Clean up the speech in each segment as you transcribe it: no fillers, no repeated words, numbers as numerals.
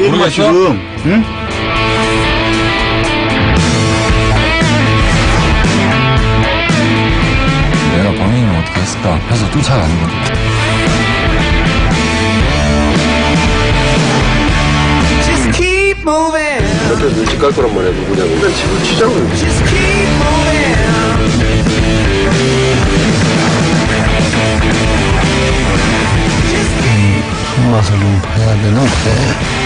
피해가 지금, 응? 내가 범인을 어떻게 했을까 해서 쫓아가는 거야. 저한테 눈치 깔 거란 말이야, 누구냐고. 일단 집을 치자고. 와서 좀 봐야 되는데.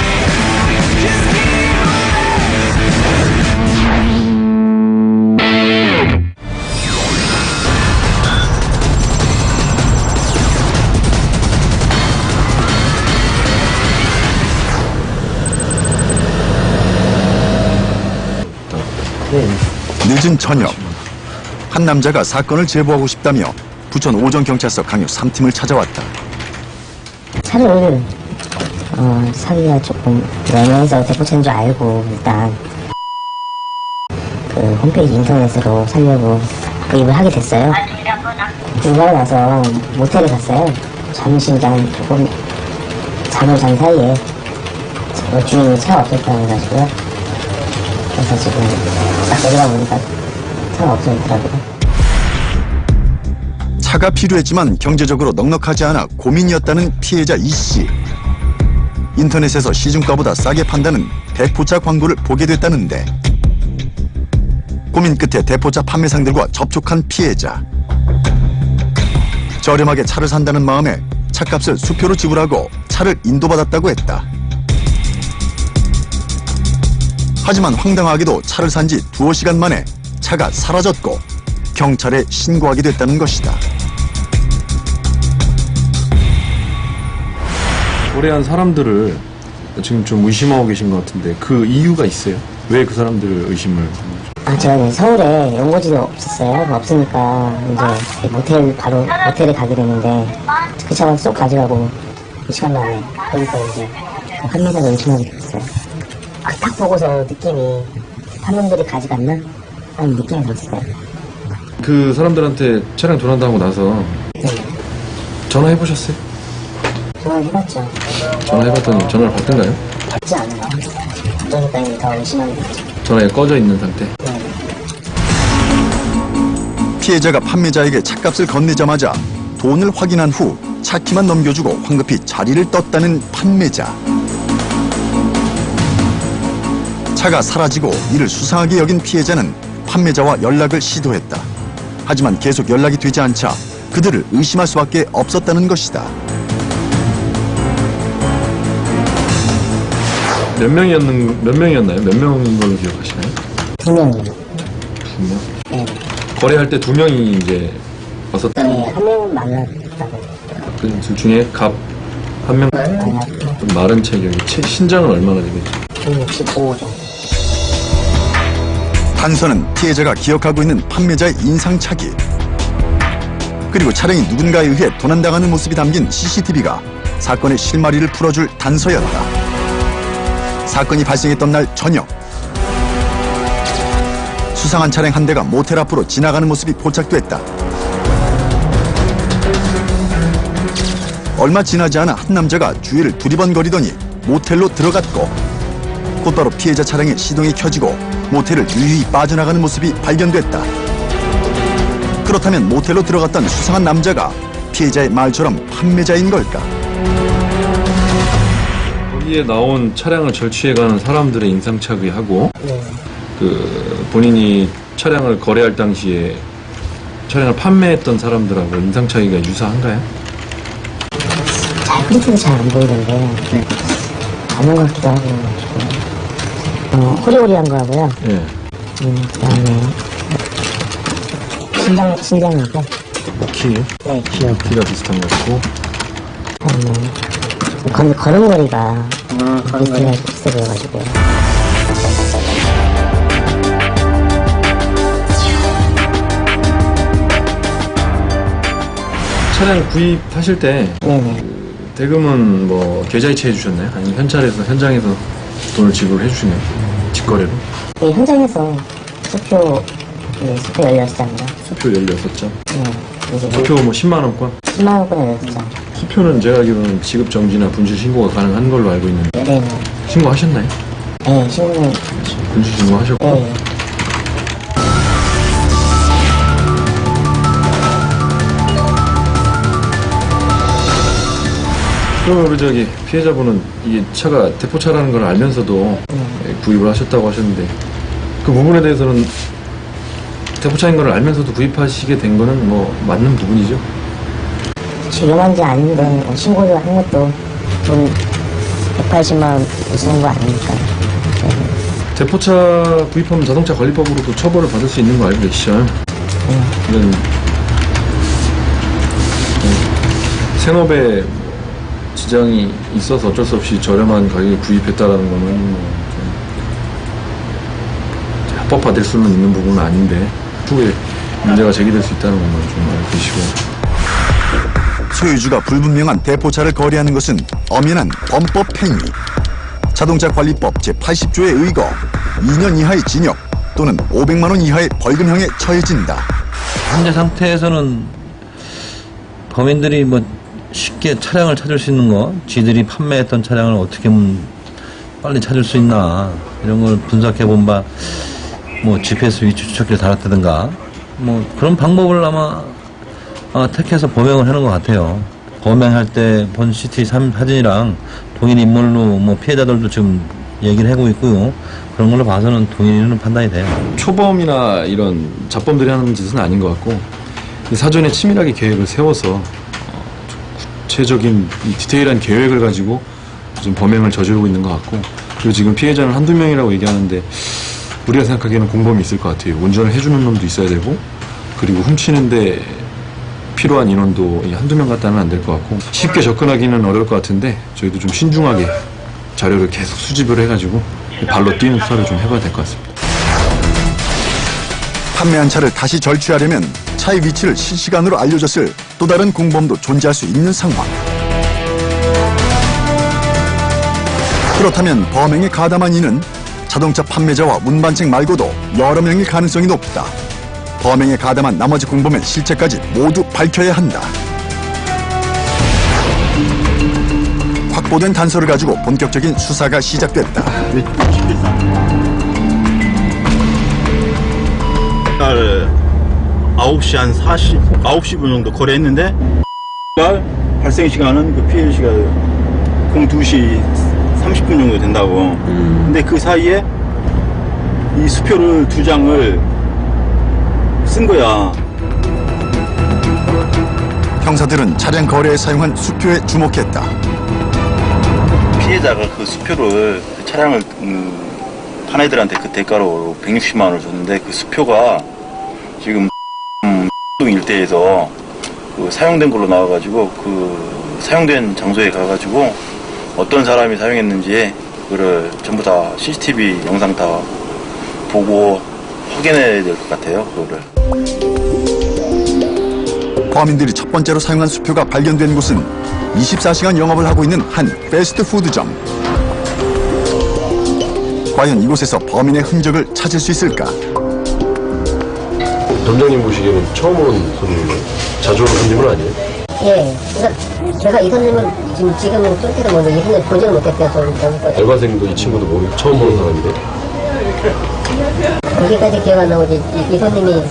늦은 저녁, 한 남자가 사건을 제보하고 싶다며 부천 오정경찰서 강력 3팀을 찾아왔다. 차를 사기가 조금 애매해서 대포차인 줄 알고 일단 그 홈페이지 인터넷으로 살려고 구입을 하게 됐어요. 그러고 나서 모텔에 갔어요. 잠시 그냥 조금 잠을 잔 사이에 주인이 차가 없었다고 해가지고요. 그래서 지금 딱 내려가 보니까 차가 없어졌더라고요. 차가 필요했지만 경제적으로 넉넉하지 않아 고민이었다는 피해자 이씨. 인터넷에서 시중가보다 싸게 판다는 대포차 광고를 보게 됐다는데 고민 끝에 대포차 판매상들과 접촉한 피해자. 저렴하게 차를 산다는 마음에 차값을 수표로 지불하고 차를 인도받았다고 했다. 하지만 황당하게도 차를 산 지 2시간 만에 차가 사라졌고 경찰에 신고하게 됐다는 것이다. 거래한 사람들을 지금 좀 의심하고 계신 것 같은데 그 이유가 있어요? 왜 그 사람들을 의심을? 제가 서울에 연고지도 없었어요. 없으니까 이제 모텔 바로 모텔에 가게 됐는데 그 차만 쏙 가져가고 그 시간 만에 그러니까 이제 그 판매자를 의심하게 됐어요. 딱 보고서 느낌이 판매들이 가져갔나 하는 느낌이 들었어요. 그 사람들한테 차량 도난당하고 나서 네. 전화해보셨어요? 전화해봤죠. 전화해봤더니 전화를 받던가요? 받지 않아요. 그러니까 이제 더 의심하게 됐죠. 전화에 꺼져 있는 상태. 네. 피해자가 판매자에게 차값을 건네자마자 돈을 확인한 후 차키만 넘겨주고 황급히 자리를 떴다는 판매자. 차가 사라지고 이를 수상하게 여긴 피해자는 판매자와 연락을 시도했다. 하지만 계속 연락이 되지 않자 그들을 의심할 수밖에 없었다는 것이다. 몇 명이었나요? 몇 명인 걸로 기억하시나요? 2명이요. 2명? 네. 거래할 때 2명이 이제 와서 네, 한 명은 만났다고. 그 둘 중에 갑 한 명 좀 마른 체격이 신장은 얼마나 되겠죠? 165 정도. 단서는 피해자가 기억하고 있는 판매자의 인상착의. 그리고 차량이 누군가에 의해 도난당하는 모습이 담긴 CCTV가 사건의 실마리를 풀어줄 단서였다. 사건이 발생했던 날 저녁, 수상한 차량 한 대가 모텔 앞으로 지나가는 모습이 포착됐다. 얼마 지나지 않아 한 남자가 주위를 두리번거리더니 모텔로 들어갔고 곧바로 피해자 차량의 시동이 켜지고 모텔을 유유히 빠져나가는 모습이 발견됐다. 그렇다면 모텔로 들어갔던 수상한 남자가 피해자의 말처럼 판매자인 걸까? 거기에 나온 차량을 절취해가는 사람들의 인상착의하고 네. 그 본인이 차량을 거래할 당시에 차량을 판매했던 사람들하고 인상착의가 유사한가요? 프린트도 잘 안 보이던데 아는 것 같기도 하고 호리호리한 거 하고요. 예. 그다음에 신장하고 키요? 네. 키가 비슷한 것 같고 걸음걸이가 비슷해 보여가지고요. 차량 구입하실 때 네네. 대금은 뭐 계좌이체 해주셨나요? 아니면 현장에서 돈을 지불해 주시나요? 직거래로? 네, 현장에서 수표 16장이요. 수표 16장? 네. 이제 수표 뭐 10만원권? 10만원권에 16장. 수표는 제가 알기로는 지급정지나 분실 신고가 가능한 걸로 알고 있는데 네네. 신고하셨나요? 네, 신고는, 분실 신고하셨고. 네. 그러면 우리 저기 피해자분은 이게 차가 대포차라는 걸 알면서도 구입을 하셨다고 하셨는데 그 부분에 대해서는 대포차인 걸 알면서도 구입하시게 된 거는 뭐 맞는 부분이죠? 지금 한지 아닌데, 뭐 신고를 한 것도 돈 180만 원 쓰는 거 아닙니까? 대포차 구입하면 자동차 관리법으로도 처벌을 받을 수 있는 거 알고 계시죠? 이런 생업에 지장이 있어서 어쩔 수 없이 저렴한 가격에 구입했다라는 거는 좀 합법화될 수는 있는 부분은 아닌데 후에 문제가 제기될 수 있다는 것만 좀 알고 계시고. 소유주가 불분명한 대포차를 거래하는 것은 엄연한 범법 행위. 자동차 관리법 제80조에 의거 2년 이하의 징역 또는 500만 원 이하의 벌금형에 처해진다. 현재 상태에서는 범인들이 뭐 쉽게 차량을 찾을 수 있는 거, 쥐들이 판매했던 차량을 어떻게 하면 빨리 찾을 수 있나 이런 걸 분석해 본 바 뭐 GPS 위치 추적기를 달았다든가 뭐 그런 방법을 아마 택해서 범행을 하는 것 같아요. 범행할 때 본 CCTV 사진이랑 동일 인물로 뭐 피해자들도 지금 얘기를 하고 있고요. 그런 걸로 봐서는 동일인으로 판단이 돼요. 초범이나 이런 잡범들이 하는 짓은 아닌 것 같고 사전에 치밀하게 계획을 세워서 구체적인 이 디테일한 계획을 가지고 좀 범행을 저지르고 있는 것 같고 그리고 지금 피해자는 한두 명이라고 얘기하는데 우리가 생각하기에는 공범이 있을 것 같아요. 운전을 해주는 놈도 있어야 되고 그리고 훔치는데 필요한 인원도 한두 명 갖다는 안 될 것 같고 쉽게 접근하기는 어려울 것 같은데 저희도 좀 신중하게 자료를 계속 수집을 해가지고 발로 뛰는 수사를 좀 해봐야 될 것 같습니다. 판매한 차를 다시 절취하려면 차의 위치를 실시간으로 알려줬을 또 다른 공범도 존재할 수 있는 상황. 그렇다면 범행에 가담한 이는 자동차 판매자와 운반책 말고도 여러 명일 가능성이 높다. 범행에 가담한 나머지 공범의 실체까지 모두 밝혀야 한다. 확보된 단서를 가지고 본격적인 수사가 시작됐다. 날 9시 한 9시 분 정도 거래했는데 발생 시간은 그 피해 시간 02시 30분 정도 된다고. 근데 그 사이에 이 수표를 2장을 쓴 거야. 형사들은 차량 거래에 사용한 수표에 주목했다. 피해자가 그 수표를 차량을 판 애들한테 그 대가로 160만 원을 줬는데 그 수표가 지금 동 일대에서 그 사용된 걸로 나와가지고 그 사용된 장소에 가가지고 어떤 사람이 사용했는지 그거를 전부 다 CCTV 영상 다 보고 확인해야 될 것 같아요. 그거를. 범인들이 첫 번째로 사용한 수표가 발견된 곳은 24시간 영업을 하고 있는 한 패스트푸드점. 과연 이곳에서 범인의 흔적을 찾을 수 있을까? 점장님 보시기에는 처음 오는 손님이에요? 자주 오는 손님은 아니에요? 예. 그래서 제가 이 손님은 지금은 쫓기도 먼저 이 손님 보지를 못했대요. 좀 알바생도 이 친구도 처음 보는 사람인데 거기까지 기억 안 나고 이 손님이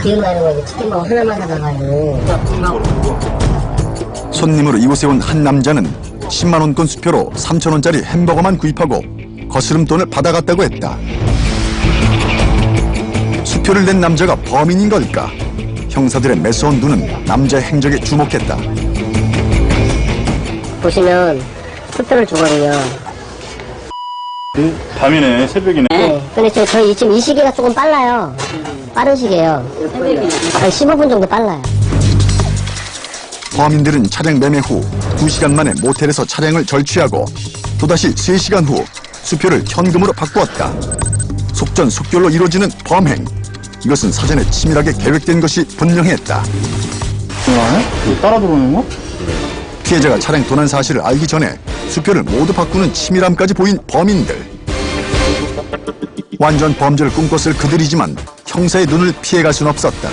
기억나는 거 이제 치킨밥 하나만 사다가요. 손님으로 이곳에 온 한 남자는 10만 원권 수표로 3천 원짜리 햄버거만 구입하고 거스름돈을 받아갔다고 했다. 수표를 낸 남자가 범인인 걸까? 형사들의 매서운 눈은 남자의 행적에 주목했다. 보시면 수표를 주거든요. 밤이네, 새벽이네. 네. 근데 저희 지금 이 시기가 조금 빨라요. 빠른 시기예요. 한 15분 정도 빨라요. 범인들은 차량 매매 후 2시간 만에 모텔에서 차량을 절취하고 또다시 3시간 후 수표를 현금으로 바꾸었다. 속전속결로 이루어지는 범행. 이것은 사전에 치밀하게 계획된 것이 분명했다. 따라 들어오는 거? 피해자가 차량 도난 사실을 알기 전에 수표를 모두 바꾸는 치밀함까지 보인 범인들. 완전 범죄를 꿈꿨을 그들이지만 형사의 눈을 피해갈 수는 없었다.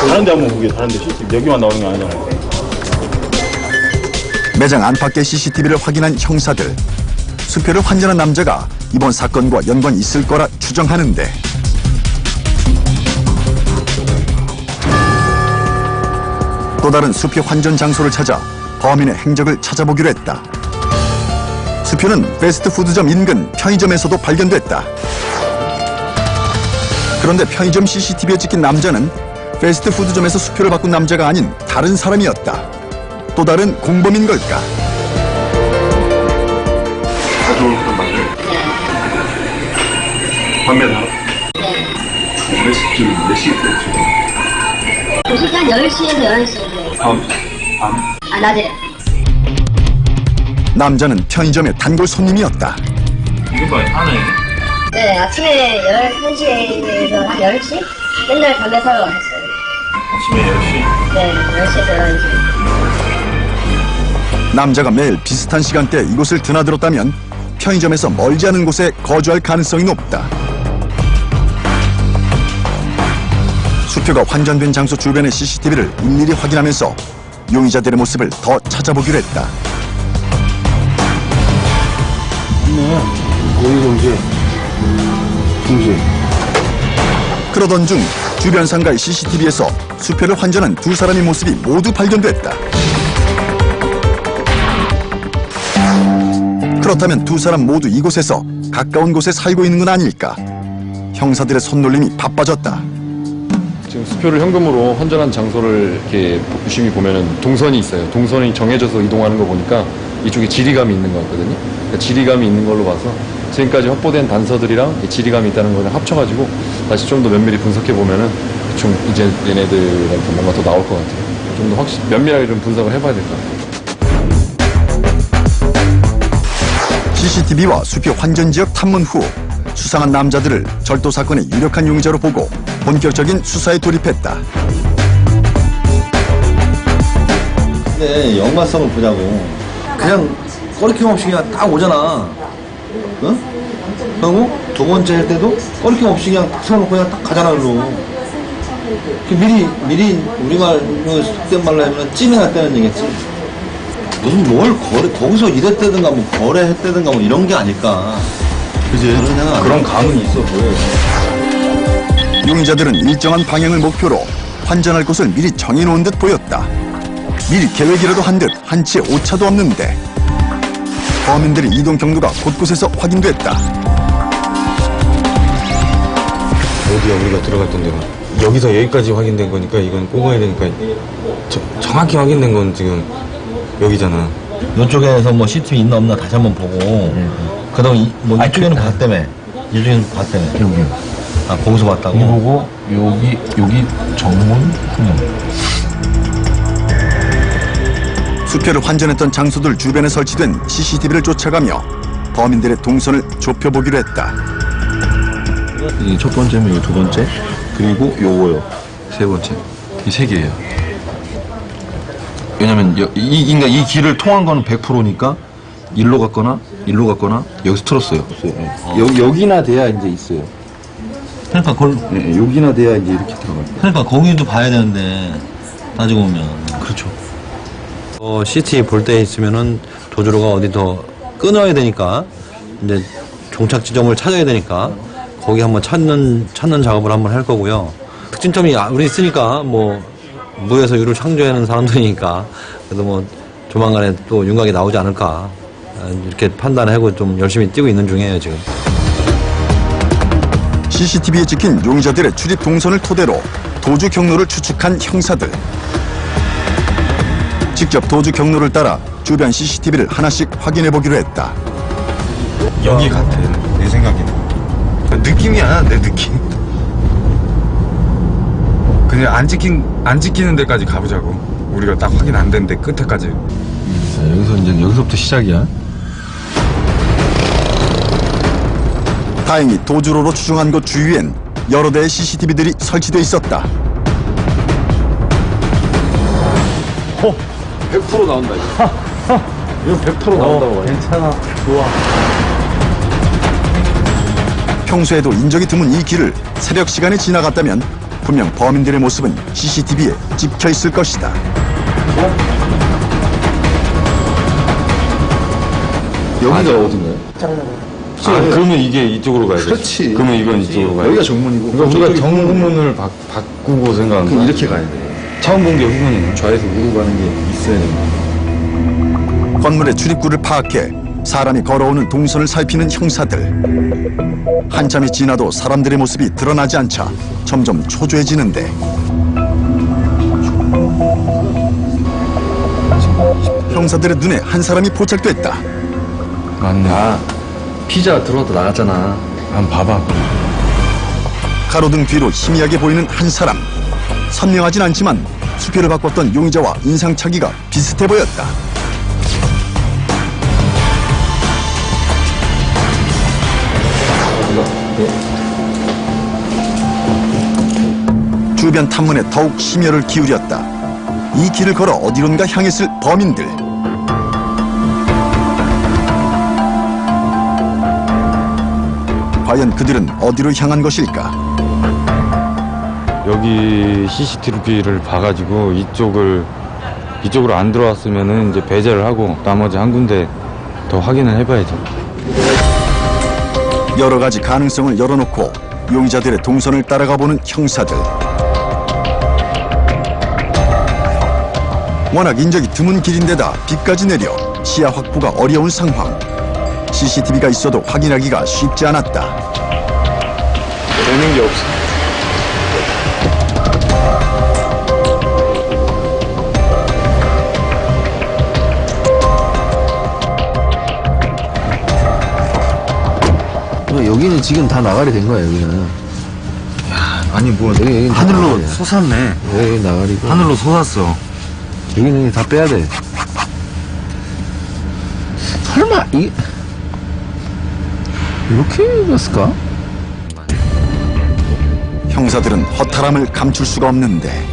다른 데 한번 보게, 다른 데. 여기만 나오는 게 아니잖아요. 매장 안팎의 CCTV를 확인한 형사들. 수표를 환전한 남자가 이번 사건과 연관이 있을 거라 추정하는데 또 다른 수표 환전 장소를 찾아 범인의 행적을 찾아보기로 했다. 수표는 패스트푸드점 인근 편의점에서도 발견됐다. 그런데 편의점 CCTV에 찍힌 남자는 패스트푸드점에서 수표를 바꾼 남자가 아닌 다른 사람이었다. 또 다른 공범인 걸까? 시간 10시에서 11시. 낮에. 남자는 편의점의 단골 손님이었다. 네, 아침에 11시에서 한 10시? 맨날 담배 사러 왔어요. 아침에 10시? 네, 10시에서 11시. 남자가 매일 비슷한 시간대에 이곳을 드나들었다면 편의점에서 멀지 않은 곳에 거주할 가능성이 높다. 수표가 환전된 장소 주변의 CCTV를 일일이 확인하면서 용의자들의 모습을 더 찾아보기로 했다. 그러던 중 주변 상가의 CCTV에서 수표를 환전한 두 사람의 모습이 모두 발견됐다. 그렇다면 두 사람 모두 이곳에서 가까운 곳에 살고 있는 건 아닐까? 형사들의 손놀림이 바빠졌다. 지금 수표를 현금으로 환전한 장소를 이렇게 유심히 보면은 동선이 있어요. 동선이 정해져서 이동하는 거 보니까 이쪽에 지리감이 있는 것 같거든요. 그러니까 지리감이 있는 걸로 봐서 지금까지 확보된 단서들이랑 이 지리감이 있다는 거를 합쳐가지고 다시 좀 더 면밀히 분석해 보면은 대충 이제 얘네들한테 뭔가 더 나올 것 같아요. 좀 더 확실히 면밀하게 좀 분석을 해봐야 될 것 같아요. CCTV와 수표 환전 지역 탐문 후 수상한 남자들을 절도 사건의 유력한 용의자로 보고 본격적인 수사에 돌입했다. 근데 연관성을 보자고. 그냥 꺼리낌 없이 그냥 딱 오잖아. 응? 그리고 두 번째 할 때도 꺼리낌 없이 그냥 딱 세워놓고 그냥 딱 가잖아, 그로. 미리 우리말, 속된 말로 하면 찜해놨다는 얘기겠지. 무슨 뭘 거기서 일했다든가 뭐 거래했다든가 뭐 이런 게 아닐까. 그지? 그런 감은 있어 보여요. 용의자들은 일정한 방향을 목표로 환전할 곳을 미리 정해놓은 듯 보였다. 미리 계획이라도 한 듯 한치의 오차도 없는데 범인들의 이동 경로가 곳곳에서 확인됐다. 어디야 우리가 들어갔던 데가? 여기서 여기까지 확인된 거니까 이건 꼭 가야 되니까 정확히 확인된 건 지금 여기잖아. 이쪽에서 뭐 CCTV 있나 없나 다시 한번 보고 그다음 이쪽에는 봤다며. 이쪽에는 봤다며. 여기. 아, 거기서 봤다고? 이 보고 여기 정문 후문. 수표를 환전했던 장소들 주변에 설치된 CCTV를 쫓아가며 범인들의 동선을 좁혀보기로 했다. 이 첫 번째면 이 두 번째, 그리고 요거요. 세 번째. 이 세 개예요. 왜냐면 이 길을 통한 거는 100%니까 일로 갔거나 여기서 틀었어요. 여기나 돼야 이제 있어요. 그러니까 그걸 네, 여기나 돼야 이제 이렇게 들어갈 거예요. 그러니까 거기도 봐야 되는데 따지고 보면 그렇죠. CCTV 볼 때 있으면은 도주로가 어디 더 끊어야 되니까 이제 종착 지점을 찾아야 되니까 거기 한번 찾는 작업을 한번 할 거고요. 특징점이 우리 있으니까 뭐 무에서 유를 창조하는 사람들이니까 그래도 뭐 조만간에 또 윤곽이 나오지 않을까 이렇게 판단하고 좀 열심히 뛰고 있는 중이에요 지금. CCTV에 찍힌 용의자들의 출입 동선을 토대로 도주 경로를 추측한 형사들. 직접 도주 경로를 따라 주변 CCTV를 하나씩 확인해보기로 했다. 여기 같아 내 생각에는. 느낌이야 내 느낌. 그냥 안 찍히는 데까지 가보자고. 우리가 딱 확인 안 된 데 끝에까지. 여기서부터 시작이야. 다행히 도주로로 추정한 곳 주위엔 여러 대의 CCTV들이 설치돼 있었다. 100% 나온다 이거. 이건 100% 나온다고. 괜찮아. 좋아. 평소에도 인적이 드문 이 길을 새벽 시간에 지나갔다면 분명 범인들의 모습은 CCTV에 찍혀 있을 것이다. 여기가 어딘가요? 그러면 이게 이쪽으로 가야죠. 그렇지. 그러면 이건 이쪽으로 가야죠. 여기가 정문이고. 그러니까 우리가 정문을 바꾸고 생각하는 거야. 이렇게 가야 돼. 처음 본 게 여기는 좌에서 우로 가는 게 있어야 돼. 건물의 출입구를 파악해 사람이 걸어오는 동선을 살피는 형사들. 한참이 지나도 사람들의 모습이 드러나지 않자 점점 초조해지는데 형사들의 눈에 한 사람이 포착됐다. 맞네. 피자 들어왔다 나갔잖아. 한번 봐봐. 가로등 뒤로 희미하게 보이는 한 사람. 선명하진 않지만 수표를 바꿨던 용의자와 인상착의가 비슷해 보였다. 주변 탐문에 더욱 심혈을 기울였다. 이 길을 걸어 어디론가 향했을 범인들. 과연 그들은 어디로 향한 것일까? 여기 CCTV를 봐가지고 이쪽으로 안 들어왔으면은 이제 배제를 하고 나머지 한 군데 더 확인을 해봐야죠. 여러 가지 가능성을 열어놓고 용의자들의 동선을 따라가 보는 형사들. 워낙 인적이 드문 길인데다 비까지 내려 시야 확보가 어려운 상황. CCTV가 있어도 확인하기가 쉽지 않았다. 되는 게 없어. 여기는 지금 다 나가리 된 거야, 여기는. 아니 뭐 여기는 하늘로 나가리야. 솟았네. 여기 나가리고. 하늘로 솟았어. 여기는 다 빼야 돼. 설마, 이렇게 갔을까? 형사들은 허탈함을 감출 수가 없는데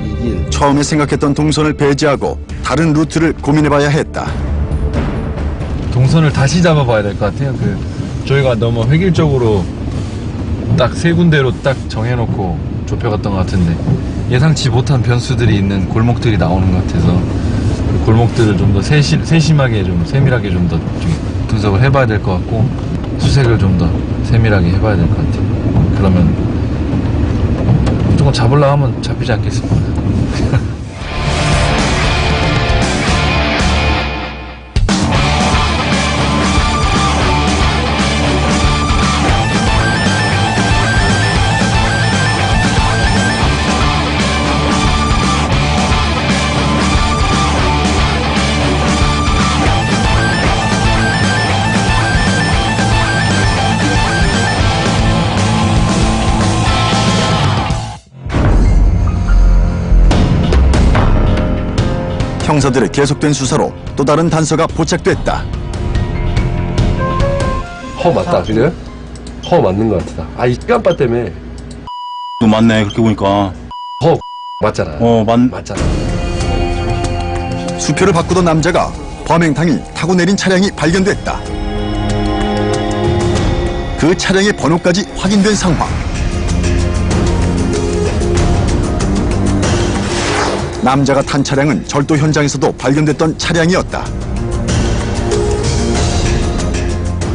이길. 처음에 생각했던 동선을 배제하고 다른 루트를 고민해봐야 했다. 동선을 다시 잡아봐야 될 것 같아요. 저희가 너무 획일적으로 딱 세 군데로 딱 정해놓고 좁혀갔던 것 같은데 예상치 못한 변수들이 있는 골목들이 나오는 것 같아서 그 골목들을 좀 더 세심하게 좀 세밀하게 좀 더 분석을 해봐야 될 것 같고 수색을 좀 더 세밀하게 해봐야 될 것 같아요. 그러면 무조건 잡으려고 하면 잡히지 않겠습니까? 형사들의 계속된 수사로 또 다른 단서가 포착됐다. 허 맞다, 그래? 허 맞는 것 같다. 이 시간바 때문에 맞네, 그렇게 보니까. 허 맞잖아. 맞잖아. 수표를 바꾸던 남자가 범행 당일 타고 내린 차량이 발견됐다. 그 차량의 번호까지 확인된 상황. 남자가 탄 차량은 절도 현장에서도 발견됐던 차량이었다.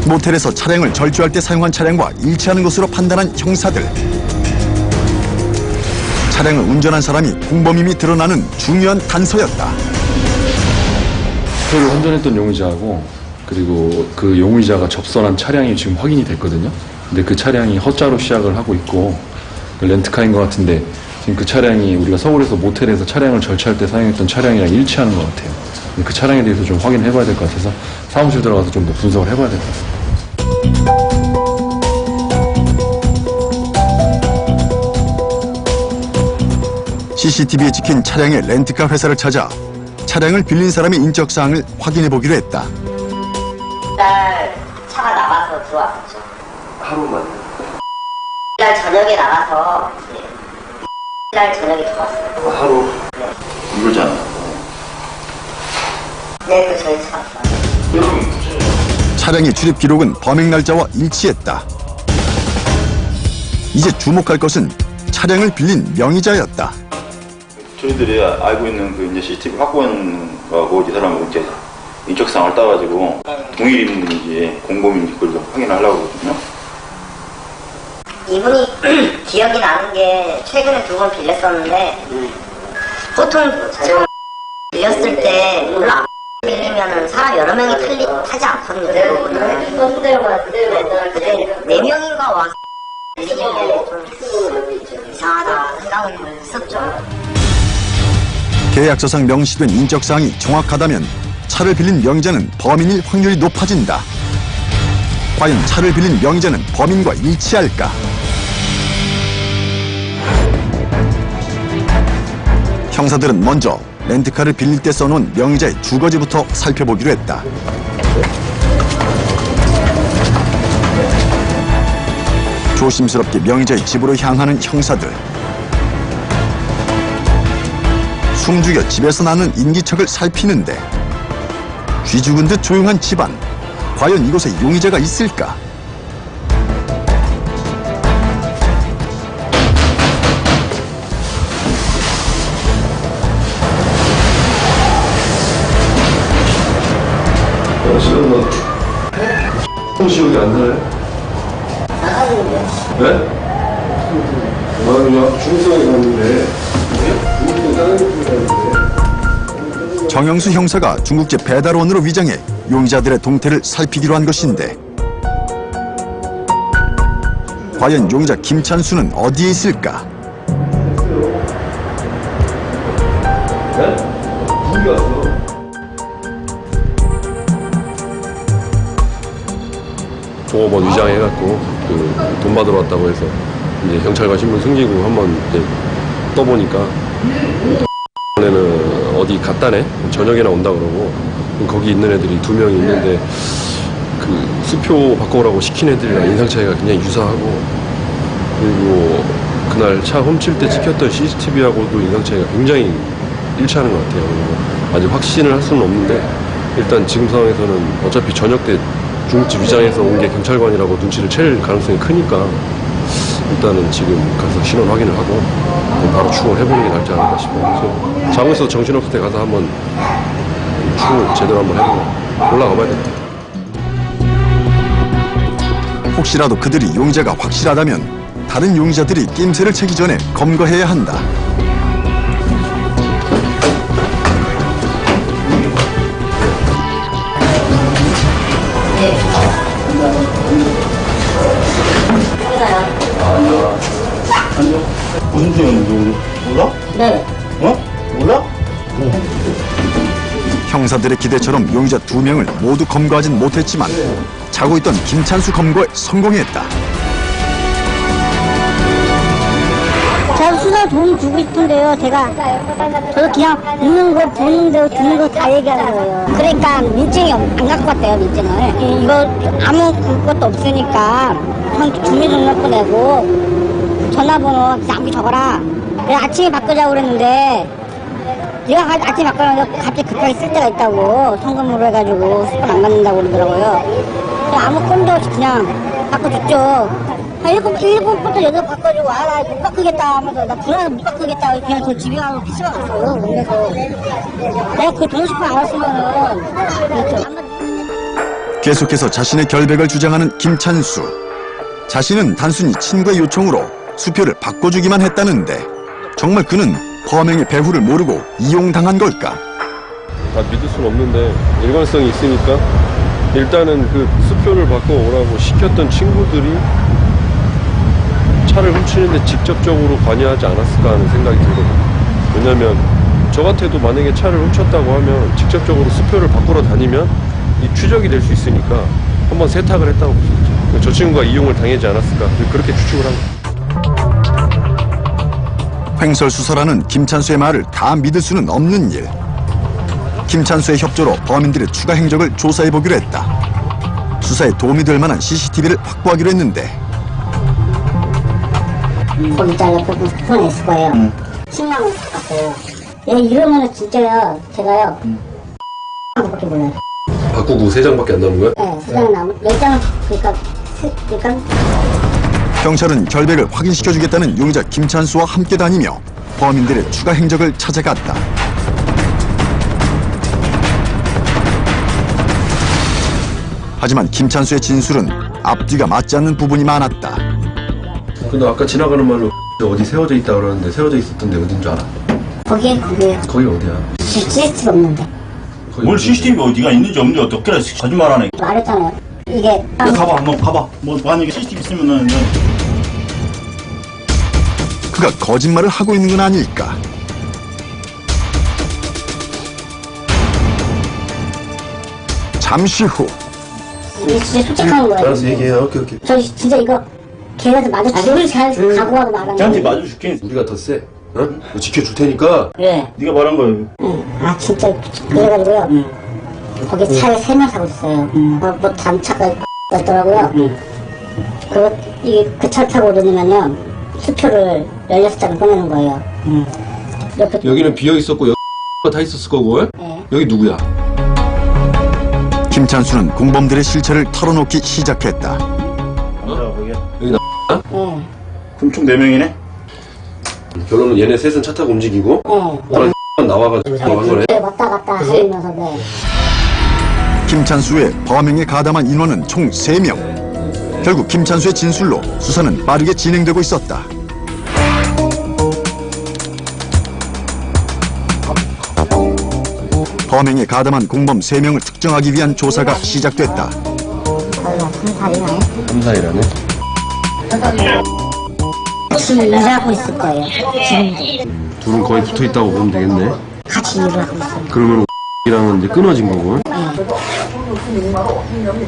모텔에서 차량을 절주할 때 사용한 차량과 일치하는 것으로 판단한 형사들. 차량을 운전한 사람이 공범임이 드러나는 중요한 단서였다. 표를 운전했던 용의자하고 그리고 그 용의자가 접선한 차량이 지금 확인이 됐거든요. 근데 그 차량이 허자로 시작을 하고 있고 그 렌트카인 것 같은데 지금 그 차량이 우리가 서울에서 모텔에서 차량을 절차할 때 사용했던 차량이랑 일치하는 것 같아요. 그 차량에 대해서 좀 확인해봐야 될 것 같아서 사무실 들어가서 좀 더 분석을 해봐야 될 것 같습니다. CCTV에 찍힌 차량의 렌트카 회사를 찾아 차량을 빌린 사람의 인적사항을 확인해보기로 했다. 날 차가 나가서 들어왔었죠. 하루만. 날 저녁에 나가서 날 저녁에 들어왔어요. 하루. 이거잖아. 네, 그 저희 차. 차량의 출입 기록은 범행 날짜와 일치했다. 이제 주목할 것은 차량을 빌린 명의자였다. 저희들이 알고 있는 그 이제 CCTV 확보한 거하고 이 사람하고 이제 인적사항을 따가지고 동일 인물인지 공범인지 그걸 좀 확인하려고 하거든요. 이분이 기억이 나는 게 최근에 2번 빌렸었는데 보통 처음 빌렸을 때 물론 빌리면은 사람 여러 명이 타지 않거든요. 대부분은. 근데 4명인가 와서 빌리는 좀 이상하다 생각을 했었죠. 계약서상 명시된 인적사항이 정확하다면 차를 빌린 명의자는 범인일 확률이 높아진다. 과연 차를 빌린 명의자는 범인과 일치할까? 형사들은 먼저 렌트카를 빌릴 때 써놓은 명의자의 주거지부터 살펴보기로 했다. 조심스럽게 명의자의 집으로 향하는 형사들. 숨죽여 집에서 나는 인기척을 살피는데 쥐 죽은 듯 조용한 집안. 과연 이곳에 용의자가 있을까? 지금 뭐 시력이 안 나요? 네? 그냥 중성에 갔는데 중국에 다른 쪽에 갔는데 정영수 형사가 중국제 배달원으로 위장해 용의자들의 동태를 살피기로 한 것인데 과연 용의자 김찬수는 어디에 있을까? 네? 누구 왔어? 종업원 위장해갖고 그 돈 받으러 왔다고 해서 이제 경찰관 신분 숨기고 한번 이제 떠보니까 이번에는 어디 갔다네 저녁에나 온다 그러고 거기 있는 애들이 2명이 있는데 그 수표 바꿔오라고 시킨 애들이랑 인상 차이가 굉장히 유사하고 그리고 그날 차 훔칠 때 찍혔던 CCTV하고도 인상 차이가 굉장히 일치하는 것 같아요. 그리고 아직 확신을 할 수는 없는데 일단 지금 상황에서는 어차피 저녁 때 중국집 위장해서 온 게 경찰관이라고 눈치를 챌 가능성이 크니까 일단은 지금 가서 신원 확인을 하고 바로 추궁을 해보는 게 낫지 않을까 싶어요. 그래서 장에서 정신없을 때 가서 한번 추궁을 제대로 한번 해보고 올라가 봐야 됩니다. 혹시라도 그들이 용의자가 확실하다면 다른 용의자들이 낌새를 채기 전에 검거해야 한다. 무슨 소리야? 몰라? 네. 어? 몰라? 형사들의 기대처럼 용의자 2명을 모두 검거하진 못했지만 자고 있던 김찬수 검거에 성공했다. 제가 수사 도움 주고 싶은데요. 저도 그냥 있는 거, 보는 거, 듣는 거 다 얘기하는 거예요. 그러니까 민증이 안 갖고 왔대요, 민증을. 이거 아무 것도 없으니까 주민등록부 내고 전화번호 남기 적어라. 그래서 아침에 바꾸자고 그랬는데 내가 아침에 바꾸려는데 갑자기 급하게 쓸 때가 있다고 송금으로 해가지고 수건 안 받는다고 그러더라고요. 아무 꼼도 없이 그냥 바꿔줬죠. 한 7부터 8 바꿔주고 나 못 바꾸겠다 하면서 나 불안해서 못 바꾸겠다 그냥 저 집에 가서 PC방 갔어요. 그래서 내가 그 돈 10분 안 왔으면은 계속해서 자신의 결백을 주장하는 김찬수. 자신은 단순히 친구의 요청으로 수표를 바꿔주기만 했다는데 정말 그는 범행의 배후를 모르고 이용당한 걸까? 다 믿을 수는 없는데 일관성이 있으니까 일단은 그 수표를 바꿔오라고 시켰던 친구들이 차를 훔치는데 직접적으로 관여하지 않았을까 하는 생각이 들거든요. 왜냐면 저 같아도 만약에 차를 훔쳤다고 하면 직접적으로 수표를 바꾸러 다니면 이 추적이 될 수 있으니까 한번 세탁을 했다고 볼 수 있죠. 저 친구가 이용을 당하지 않았을까 그렇게 추측을 합니다. 횡설수설하는 김찬수의 말을 다 믿을 수는 없는 일. 김찬수의 협조로 범인들의 추가 행적을 조사해보기로 했다. 수사에 도움이 될 만한 CCTV를 확보하기로 했는데 거기 잘라서 손에 있을 거예요. 10만 원 깎았어요. 이러면은 진짜요, 제가요, 밖에 몰라요. 바꾸고 3장밖에 안 남은 거야? 네, 3장 남은, 10장은, 그러니까. 경찰은 결백을 확인시켜주겠다는 용의자 김찬수와 함께 다니며 범인들의 추가 행적을 찾아갔다. 하지만 김찬수의 진술은 앞뒤가 맞지 않는 부분이 많았다. 근데 아까 지나가는 말로 어디 세워져 있다 그러는데 세워져 있었던 데 어딘 줄 알아? 거기에 거기 어디야? CCTV 없는데. 뭘 CCTV 어디가 있는지 없는지 어떻게 거짓말하네. 말했잖아요. 이게 가봐, 한번 가봐. 뭐 만약에 CCTV 있으면은 그가 거짓말을 하고 있는 건 아닐까? 잠시 후 이게 진짜 솔직한 거예요. 알았어, 얘기해. 오케이. 저 진짜 이거 걔한테 맞아 죽을 잘 각오하고 말한 걔한테 거예요. 맞아줄게. 우리가 더 세. 어? 너 지켜줄 테니까. 네. 네가 말한 거예요. 아 진짜 그래가지고요. 거기 차에 3명 타고 있어요. 뭐 단차가 있더라고요. 그 차 타고 오르면요 수표를 16장을 꺼내는 거예요. 옆에 여기는 비어 있었고 여기 다 있었을 거고. 네. 여기 누구야? 김찬수는 공범들의 실체를 털어놓기 시작했다. 여기 나. 네. 그럼 총 4명이네? 결론은 얘네 셋은 차 타고 움직이고 너랑 나와가지고 한 거네. 네. 왔다 갔다 하면서 네. 김찬수의 범행에 가담한 인원은 총 3명. 결국 김찬수의 진술로 수사는 빠르게 진행되고 있었다. 범행에 가담한 공범 3명을 특정하기 위한 조사가 시작됐다. 거기가 3살이나요? 3살이라네. 같이 일하고 있을 거예요. 지금도 둘은 거의 붙어 있다고 보면 되겠네. 같이 일을 하고 있어요. 그러면 이랑은 이제 끊어진 거고.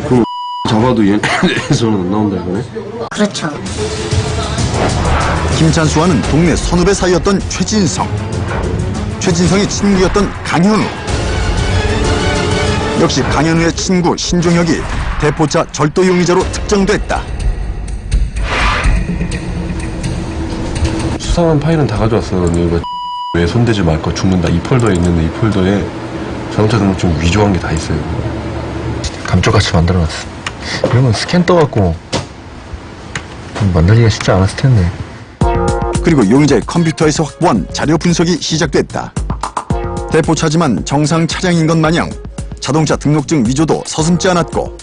그럼 잡아도 얘에서는 안 나온다 이거네. 그렇죠. 김찬수와는 동네 선후배 사이였던 최진성. 최진성의 친구였던 강현우. 역시 강현우의 친구 신종혁이 대포차 절도 용의자로 특정됐다. 수상한 파일은 다 가져왔어. 근데 이거 왜 손대지 말 거 죽는다. 이 폴더에 있는데 이 폴더에 자동차 등록증 위조한 게 다 있어요. 감쪽같이 만들어놨어. 이런 건 스캔 떠갖고 만들기가 쉽지 않았을 텐데. 그리고 용의자의 컴퓨터에서 확보한 자료 분석이 시작됐다. 대포차지만 정상 차량인 것 마냥 자동차 등록증 위조도 서슴지 않았고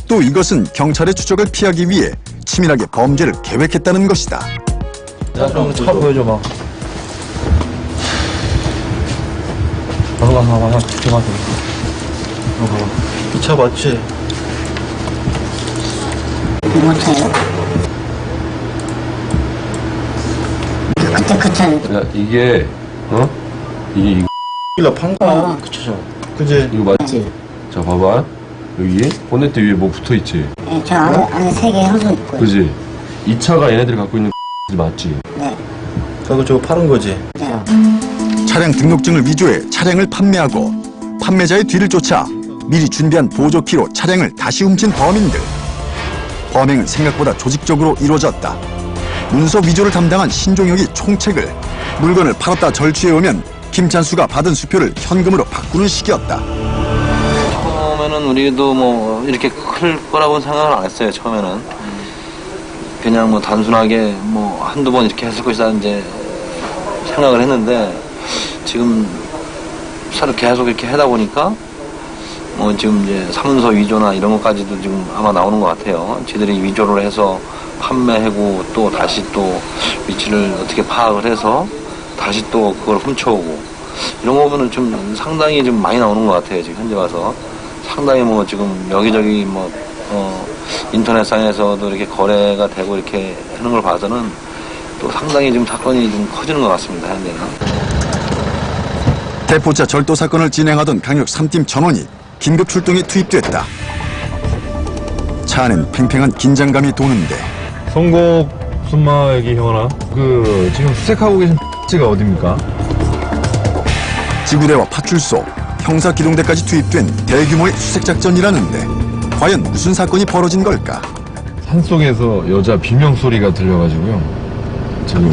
또 이것은 경찰의 추적을 피하기 위해 치밀하게 범죄를 계획했다는 것이다. 야, 좀 차 보여줘봐. 봐봐. 이 차 맞지? 못해요. 그때 그 차는 야 이게 이게 이거 판 거야. 그 차죠. 그지? 이거 맞지? 자 봐봐. 여기 보네트 위에 뭐 붙어 있지? 네, 저 안에 3개 향수 있고요. 그지? 이 차가 얘네들이 갖고 있는 맞지? 네. 저거 파는 거지? 네. 차량 등록증을 위조해 차량을 판매하고 판매자의 뒤를 쫓아 미리 준비한 보조키로 차량을 다시 훔친 범인들. 범행은 생각보다 조직적으로 이루어졌다. 문서 위조를 담당한 신종혁이 총책을 물건을 팔았다 절취해오면 김찬수가 받은 수표를 현금으로 바꾸는 식이었다. 처음에는 우리도 뭐 이렇게 클 거라고는 생각을 안 했어요. 처음에는 그냥 뭐 단순하게 뭐 한두 번 이렇게 했을 것이다 이제 생각을 했는데 지금 사를 계속 이렇게 하다 보니까 뭐 지금 이제 사문서 위조나 이런 것까지도 지금 아마 나오는 것 같아요. 지들이 위조를 해서 판매하고 또 다시 또 위치를 어떻게 파악을 해서 다시 또 그걸 훔쳐오고 이런 거 보면은 좀 상당히 좀 많이 나오는 것 같아요. 지금 현재 와서 상당히 뭐 지금 여기저기 뭐 인터넷상에서도 이렇게 거래가 되고 이렇게 하는 걸 봐서는 또 상당히 지금 사건이 좀 커지는 것 같습니다. 현재는. 대포차 절도 사건을 진행하던 강력 3팀 전원이 긴급 출동에 투입됐다. 차 안엔 팽팽한 긴장감이 도는데 송곡 순마 여기 형아. 그 지금 수색하고 계신 X가 어딥니까? 지구대와 파출소, 형사기동대까지 투입된 대규모의 수색작전이라는데 과연 무슨 사건이 벌어진 걸까? 산속에서 여자 비명 소리가 들려가지고요. 지금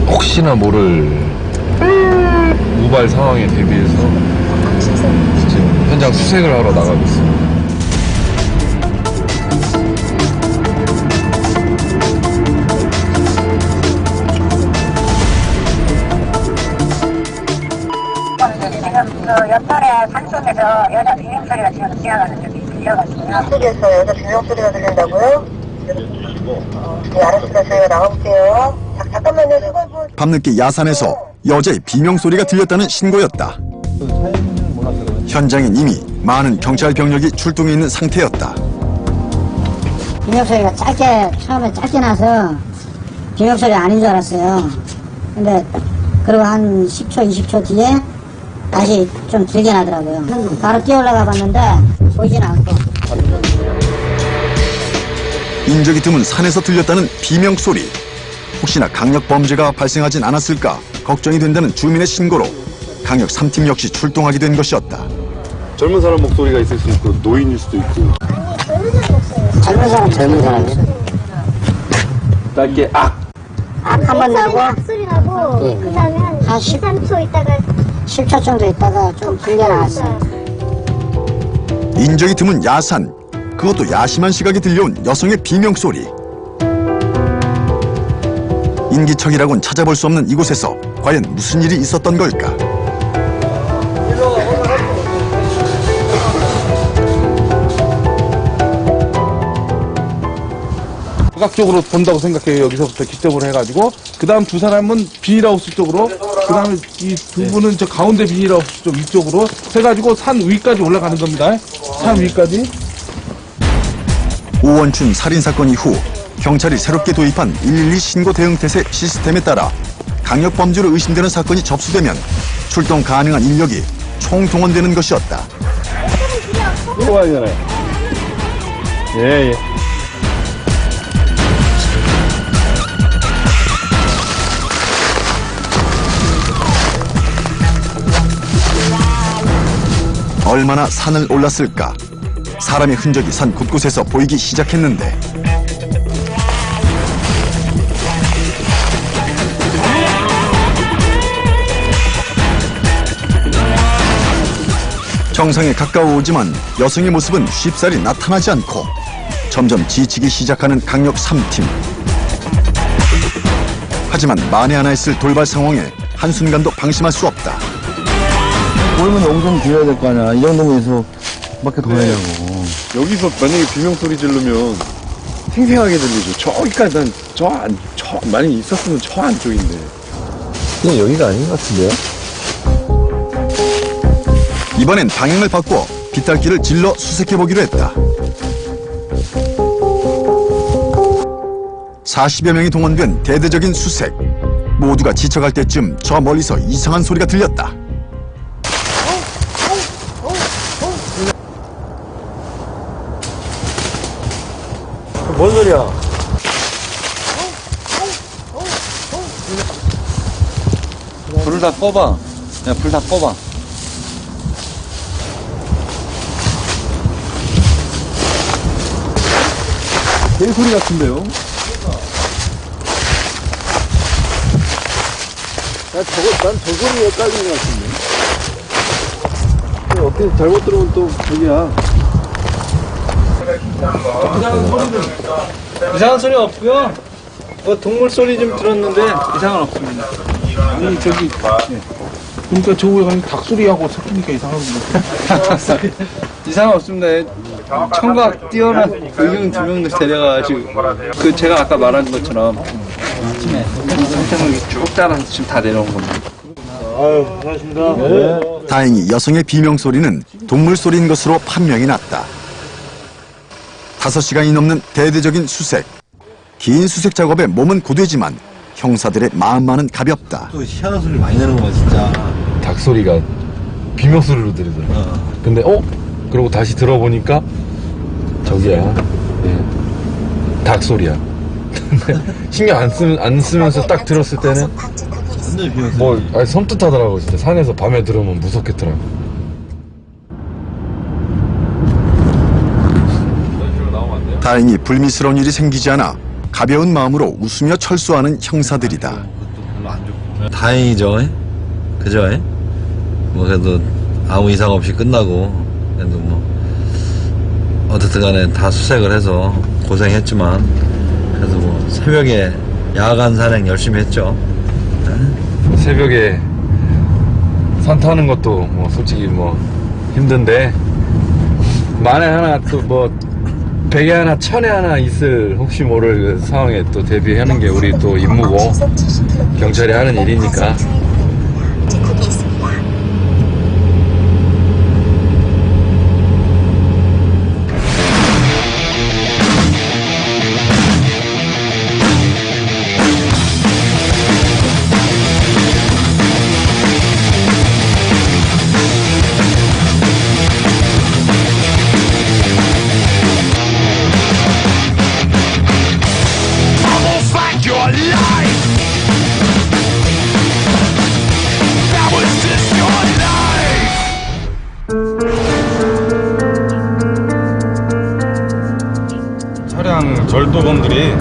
혹시나 모를 우발 상황에 대비해서 지금 현장 수색을 하러 나가고 있습니다. 지금 그 옆판에 산속에서 여자 비명 소리가 지금 지나가는 중이에요. 쪽에서 여자 비명 소리가 들린다고요? 네, 알았습니다. 저희가 나가볼게요. 잠깐만요. 밤늦게 야산에서 여자의 비명소리가 들렸다는 신고였다. 현장엔 이미 많은 경찰 병력이 출동해 있는 상태였다. 비명소리가 처음에 짧게 나서 비명소리 아닌 줄 알았어요. 근데 그리고 한 10초, 20초 뒤에 다시 좀 길게 나더라고요. 바로 뛰어 올라가 봤는데 보이진 않고. 인적이 드문 산에서 들렸다는 비명소리. 혹시나 강력 범죄가 발생하진 않았을까 걱정이 된다는 주민의 신고로 강력 3팀 역시 출동하게 된 것이었다. 젊은 사람 목소리가 있을 수 있고 노인일 수도 있고. 젊은 사람이요. 짧게 한 번 나고 소리 나고 예. 그 다음에 한 한 10, 3초 있다가 10초 정도 있다가 좀 길게 나왔어요. 인적이 드문 야산. 그것도 야심한 시각에 들려온 여성의 비명소리. 인기척이라고는 찾아볼 수 없는 이곳에서 과연 무슨 일이 있었던 걸까? 시각적으로 본다고 생각해요. 여기서부터 기점으로 해가지고 그 다음 두 사람은 비닐하우스 쪽으로, 그 다음에 이 두 분은 저 가운데 비닐하우스 쪽 위쪽으로 해가지고 산 위까지 올라가는 겁니다. 산 위까지. 오원춘 살인사건 이후 경찰이 새롭게 도입한 112 신고 대응 태세 시스템에 따라 강력 범죄로 의심되는 사건이 접수되면 출동 가능한 인력이 총동원되는 것이었다. 좋아하잖아요. 예. 얼마나 산을 올랐을까? 사람의 흔적이 산 곳곳에서 보이기 시작했는데 정상에 가까워오지만 여성의 모습은 쉽사리 나타나지 않고 점점 지치기 시작하는 강력 3팀. 하지만 만에 하나 있을 돌발 상황에 한순간도 방심할 수 없다. 보이면 영상 비워야 될 거 아니야. 이 정도면서 밖에 더 해냐고. 여기서 만약에 비명 소리 지르면 생생하게 들리죠. 저기까지 만약에 있었으면 저 안쪽인데. 그냥 여기가 아닌 것 같은데요? 이번엔 방향을 바꿔 비탈길을 질러 수색해보기로 했다. 40여 명이 동원된 대대적인 수색. 모두가 지쳐갈 때쯤 저 멀리서 이상한 소리가 들렸다. 뭔 소리야? 불을 다 꺼봐. 야, 불 다 꺼봐. 개소리 같은데요? 난 저 소리에 깔린 것 같은데. 어떻게 잘못 들어오면 또 저기야. 이상한 소리 없고요. 동물 소리 좀 들었는데 이상은 없습니다. 아니 저기 그러니까 저거 가면 닭소리하고 섞이니까 이상한 거. 이상은 없습니다. 청각 뛰어난 의경 두 명도 데려가가지고 그 제가 아까 말한 것처럼 아침에 상태를 쭉 따라서 지금 다 내려온 겁니다. 아유, 고맙습니다. 네. 다행히 여성의 비명소리는 동물소리인 것으로 판명이 났다. 5시간이 넘는 대대적인 수색. 긴 수색 작업에 몸은 고되지만 형사들의 마음만은 가볍다. 또 희한한 소리 많이 내는 거야, 진짜. 닭 소리가 비명 소리로 들리더라고. 근데 그러고 다시 들어보니까 저기야. 예. 닭 소리야. 신경 안 쓰면서 딱 들었을 때는 섬뜩하더라고. 진짜 산에서 밤에 들으면 무섭겠더라고. 다행히 불미스러운 일이 생기지 않아 가벼운 마음으로 웃으며 철수하는 형사들이다. 다행이죠. 그죠? 뭐 그래도 아무 이상 없이 끝나고 그래도 뭐 어쨌든 간에 다 수색을 해서 고생했지만 그래도 뭐 새벽에 야간 산행 열심히 했죠. 새벽에 산 타는 것도 뭐 솔직히 뭐 힘든데 만에 하나 또 뭐 100에 하나 1000에 하나 있을 혹시 모를 그 상황에 또 대비하는 게 우리 또 임무고 경찰이 하는 일이니까. 차량 절도범들이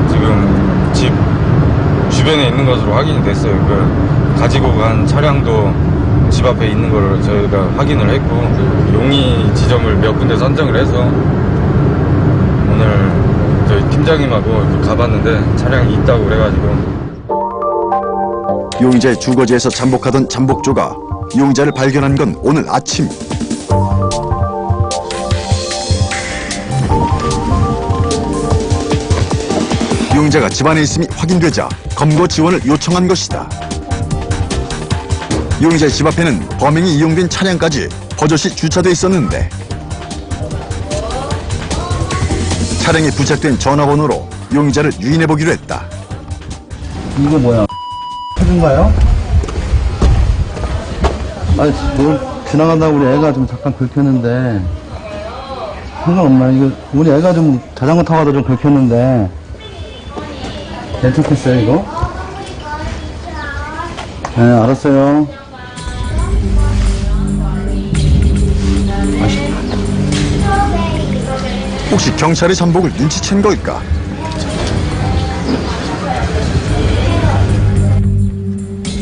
지금 집 주변에 있는 것으로 확인이 됐어요. 그 가지고 간 차량도 집 앞에 있는 걸 저희가 확인을 했고 용의 지점을 몇 군데 선정을 해서 오늘 저희 팀장님하고 이렇게 가봤는데 차량이 있다고 그래가지고. 용의자의 주거지에서 잠복하던 잠복조가 용의자를 발견한 건 오늘 아침. 용의자가 집안에 있음이 확인되자 검거 지원을 요청한 것이다. 용의자의 집 앞에는 범행이 이용된 차량까지 버젓이 주차돼 있었는데 차량에 부착된 전화번호로 용의자를 유인해보기로 했다. 이거 뭐야? 해준가요? 아니, 뭘 지나가다가 우리 애가 좀 잠깐 긁혔는데 상관없나? 이거 우리 애가 좀 자전거 타고 가다 좀 긁혔는데 괜찮겠어요, 이거? 네, 알았어요. 혹시 경찰의 잠복을 눈치챈 걸까?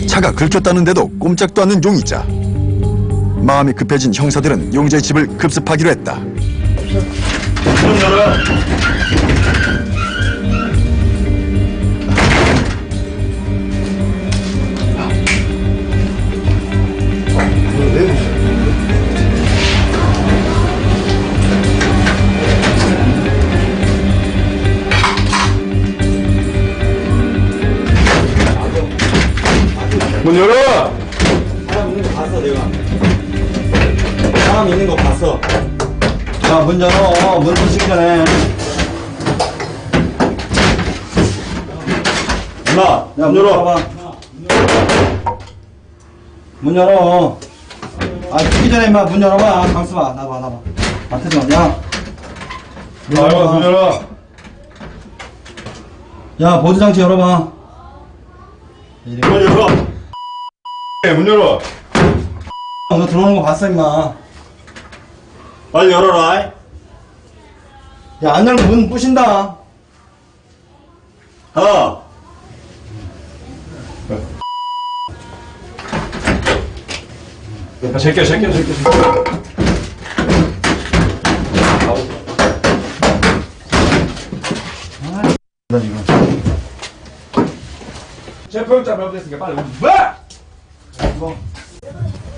차가 긁혔다는데도 꼼짝도 않는 용의자. 마음이 급해진 형사들은 용의자의 집을 급습하기로 했다. 문 열어. 문 열어! 사람 있는 거 봤어, 내가. 사람 있는 거 봤어. 야, 문 열어. 문 부시기 전에. 엄마, 야, 문 열어. 문 열어. 아, 뛰기 전에 임마 문 열어봐. 강수봐. 나봐. 맡으지 마. 야. 문 열어! 야, 보드장치 열어봐. 문 열어! 문 열어! 너 들어오는 거 봤어, 임마. 빨리 열어라. 야, 안 열면 문 부신다. 제껴. 체포영장 발부됐으니까 빨리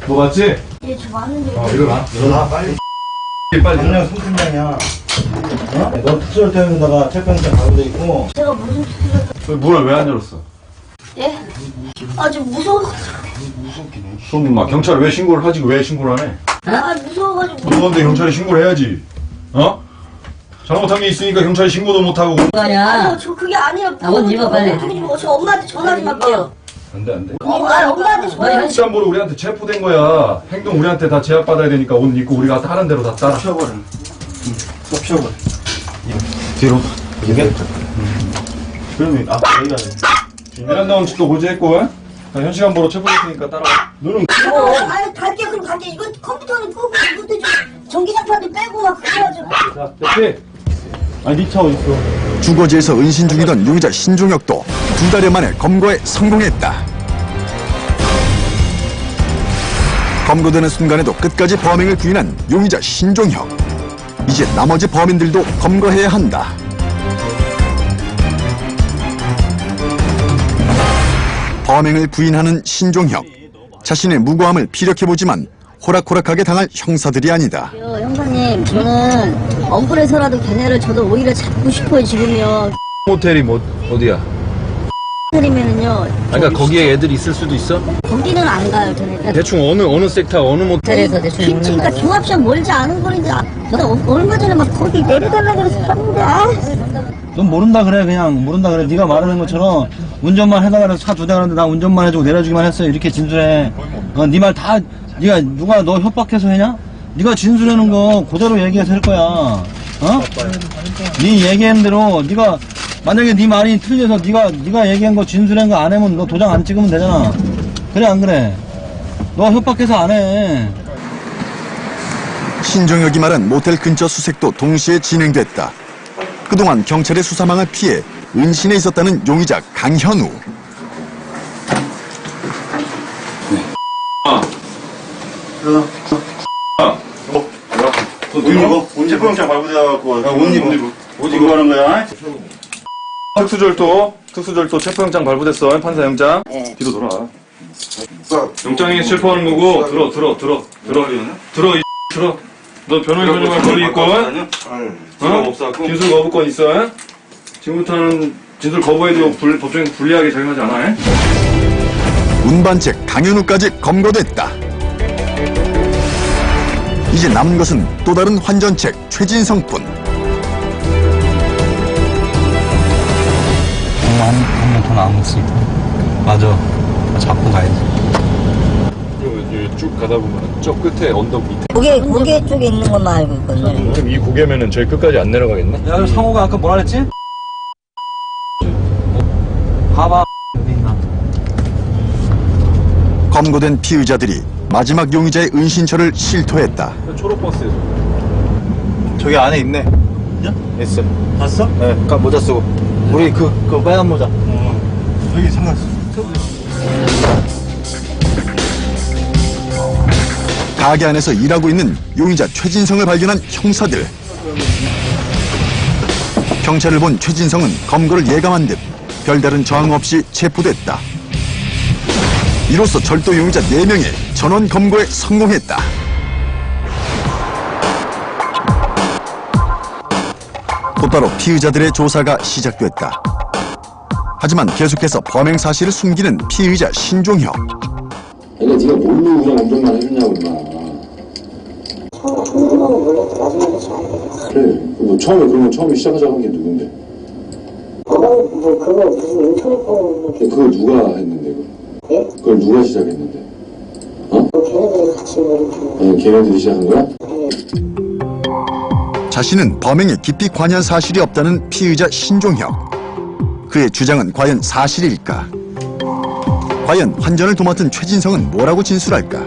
너 맞지? 예, 저 맞는데. 일어나 빨리 빨리 당장 송팀장이야. 어? 너 특수절도에다가 체포영장 발부돼 있고. 제가 무슨 수술을. 문을 왜 안 열었어? 예? 아, 저 무서워가지고. 손마 경찰에 왜 신고를 하지 왜 신고를 안 해? 아, 무서워가지고. 무서운데 경찰에 신고를 해야지. 어? 잘못한 게 있으니까 경찰에 신고도 못하고. 아니요, 저 그게 아니라. 옷 입어, 빨리. 어떻게 좀, 저 엄마한테 전화 좀 할게요. 안돼. 엄마한테 전화 좀. 시간보로 우리한테 체포된 거야. 행동 우리한테 다 제압받아야 되니까 옷 입고 우리가 하는 대로 다 따라. 피워버려. 또 피워버려. 뒤로. 이게? 그러면 앞으로 얘기해야 돼. 비밀한 나온 짓도 고지했고, 현 시간보로 체포됐으니까 따라와. 너는 아유, 갈게, 그럼 갈게. 이거 컴퓨터는 끄고, 이것도 좀 전기장판도 빼고 막 그래야죠. 자, 됐지? 아니, 니 차 어딨어? 주거지에서 은신 중이던 용의자 신종혁도 2달여 만에 검거에 성공했다. 검거되는 순간에도 끝까지 범행을 부인한 용의자 신종혁. 이제 나머지 범인들도 검거해야 한다. 범행을 부인하는 신종혁. 자신의 무고함을 피력해보지만 호락호락하게 당할 형사들이 아니다. 형사님, 저는 억울해서라도 걔네를 저도 오히려 잡고 싶어요, 지금요. 모텔이 뭐 어디야? 호텔이면은요. 그러니까 거기에 애들이 있을 수도 있어? 거기는 안 가요, 저는. 대충 어느 섹터 어느 모텔? 호텔에서 대충. 그러니까 조합샵 멀지 않은 거리인데, 나 얼마 전에 막 거기 내려달라고 그래서 봤는데, 넌 모른다 그래. 그냥 모른다 그래. 네가 말하는 것처럼 운전만 해달라 그래서 차 2대 가는데 나 운전만 해주고 내려주기만 했어요. 이렇게 진술해. 네 말 다 네가 누가 너 협박해서 했냐? 네가 진술하는 거 그대로 얘기해서 할 거야. 어? 네 얘기한 대로 네가 만약에 네 말이 틀려서 네가 얘기한 거 진술한 거 안 하면 너 도장 안 찍으면 되잖아. 그래 안 그래? 너 협박해서 안 해. 신종혁이 말한 모텔 근처 수색도 동시에 진행됐다. 그동안 경찰의 수사망을 피해 은신에 있었다는 용의자 강현우. 옷 입어? 체포영장 발부돼갖고 옷 입어? 옷 입어 하는 거야? 특수절도 체포영장 발부됐어. 판사영장. 뒤로 돌아. 영장이 체포하는 거고 들어. 너 변호인 전용할 권리 있고, 진술 거부권 있어. 지금부터는 진술 거부해도 법정에서 불리하게 작용하지 않아. 운반책 강현우까지 검거됐다. 이제 남은 것은 또 다른 환전책 최진성뿐. 한명 더 남았으니까. 맞아. 잡고 가야지. 쭉 가다 보면 저 끝에 언덕 밑에. 고개 쪽에 있는 것만 알고 있거든요. 그럼 이 고개면은 저희 끝까지 안 내려가겠네? 야, 그럼 상호가 아까 뭐라 그랬지? 봐봐. 여기 있나? 검거된 피의자들이 마지막 용의자의 은신처를 실토했다. 초록버스에서. 저기 안에 있네. 있어. 봤어? 네, 모자 쓰고. 우리 그 빨간 모자. 여기 상관없어. 가게 안에서 일하고 있는 용의자 최진성을 발견한 형사들. 경찰을 본 최진성은 검거를 예감한 듯 별다른 저항 없이 체포됐다. 이로써 절도 용의자 4명의 전원 검거에 성공했다. 곧바로 피의자들의 조사가 시작됐다. 하지만 계속해서 범행 사실을 숨기는 피의자 신종혁. 그러니까 네가 뭘로 그냥 엄정만 해주냐고 임마. 그래. 뭐 처음에 시작하자고 한 게 누군데? 그거 무슨 인터넷 보고. 그걸 누가 했는데 그걸? 예? 그걸 누가 시작했는데? 걔네들이 같이 모르고. 걔네들이 시작한 거야? 자신은 범행에 깊이 관여한 사실이 없다는 피의자 신종혁. 그의 주장은 과연 사실일까? 과연 환전을 도맡은 최진성은 뭐라고 진술할까?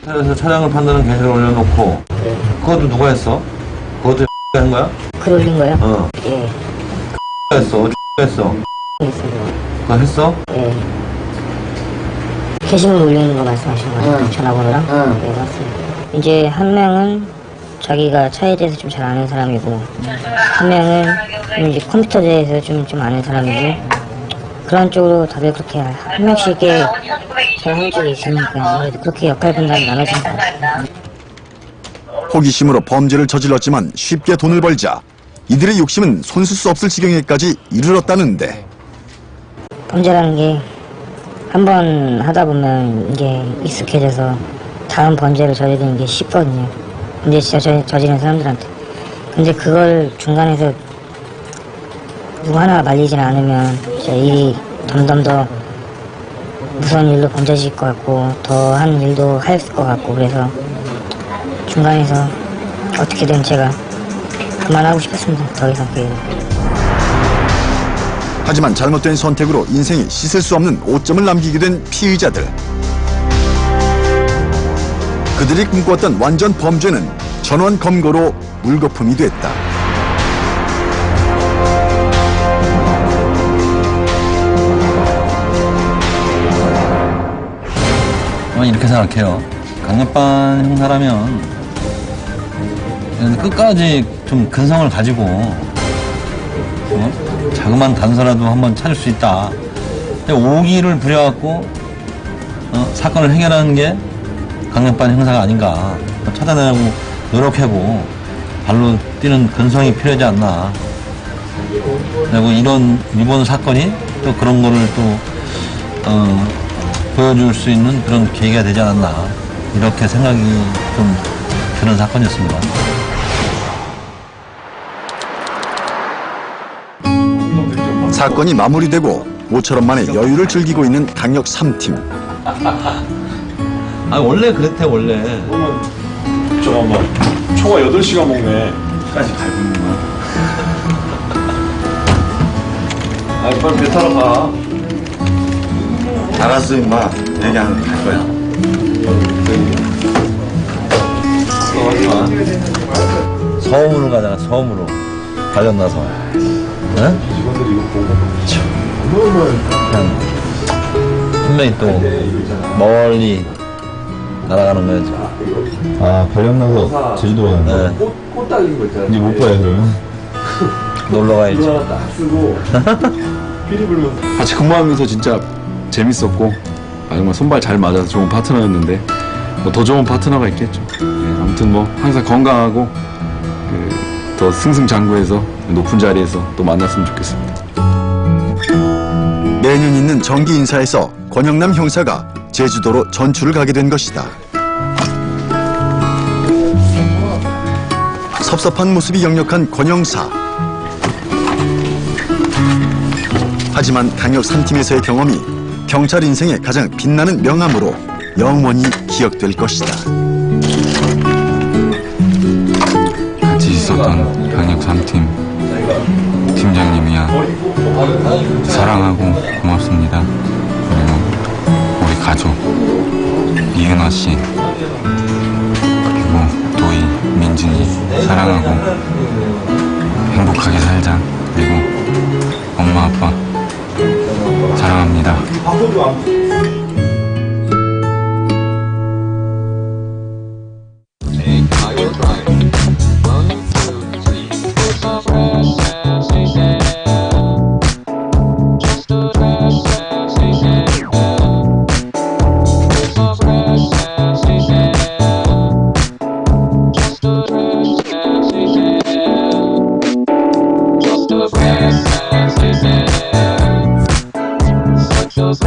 그래서 차량을 판다는 계획을 올려놓고 그것도 누가 했어? 그것도 한 거야? 글 올린 거요? 어. 예. 했어. 했어. 그거 했어? 예. 게시물 올리는 거 말씀하신 거예요? 전화번호랑? 네, 맞습니다. 이제 한 명은 자기가 차에 대해서 좀 잘 아는 사람이고, 한 명은 이제 컴퓨터에 대해서 좀 아는 사람이고, 그런 쪽으로 다들 그렇게 한 명씩 이렇게 잘하는 쪽이 있으니까 아무래도 그렇게 역할 분담이 나눠진 것 같아요. 호기심으로 범죄를 저질렀지만 쉽게 돈을 벌자 이들의 욕심은 손쓸 수 없을 지경에까지 이르렀다는데, 범죄라는 게 한 번 하다 보면 이게 익숙해져서 다음 범죄를 저지르는 게 쉽거든요. 근데 진짜 저지른 사람들한테. 근데 그걸 중간에서 누구 하나 말리지 않으면 진짜 일이 점점 더 무서운 일로 번져질 것 같고 더 한 일도 할 것 같고, 그래서 중간에서 어떻게든 제가 그만하고 싶었습니다. 더 이상 그 하지만 잘못된 선택으로 인생에 씻을 수 없는 오점을 남기게 된 피의자들. 그들이 꿈꿨던 완전 범죄는 전원 검거로 물거품이 됐다. 저는 이렇게 생각해요. 강력반 형사라면 끝까지 좀 근성을 가지고 자그마한 단서라도 한번 찾을 수 있다. 오기를 부려갖고 사건을 해결하는 게 강력반 형사가 아닌가. 찾아내고 노력하고 발로 뛰는 근성이 필요하지 않나. 그리고 이런 일본 사건이 또 그런 거를 또 보여줄 수 있는 그런 계기가 되지 않았나. 이렇게 생각이 좀 드는 사건이었습니다. 사건이 마무리되고 모처럼 만에 여유를 즐기고 있는 강력 3팀. 아 원래 그랬대 원래. 잠깐만. 총알 8시간 먹네. 까지 갈고 있는 거야. 아 빨리 배 타러 가. 알았어 임마. 얘기 안 할 거야. 서움으로 가잖아 서움으로. 관련 나서. 응? 그냥 한 명이 또 멀리 날아가는 거야지. 아, 발령 나서 제주도 가는 거? 네. 이제 못 봐요, 그러면? 놀러 가야지. 같이 근무하면서 진짜 재밌었고, 정말 손발 잘 맞아서 좋은 파트너였는데, 뭐 더 좋은 파트너가 있겠죠. 네, 아무튼 뭐 항상 건강하고, 더 승승장구해서 높은 자리에서 또 만났으면 좋겠습니다. 내년 있는 정기 인사에서 권영남 형사가 제주도로 전출을 가게 된 것이다. 섭섭한 모습이 역력한 권영사. 하지만 강력 3팀에서의 경험이 경찰 인생의 가장 빛나는 명함으로 영원히 기억될 것이다. 같이 있었던 강력 3팀 팀장님이야 사랑하고 고맙습니다. 그리고 우리 가족 이은아 씨 그리고 도희, 민진이 사랑하고 행복하게 살자. 그리고 엄마 아빠 사랑합니다. Just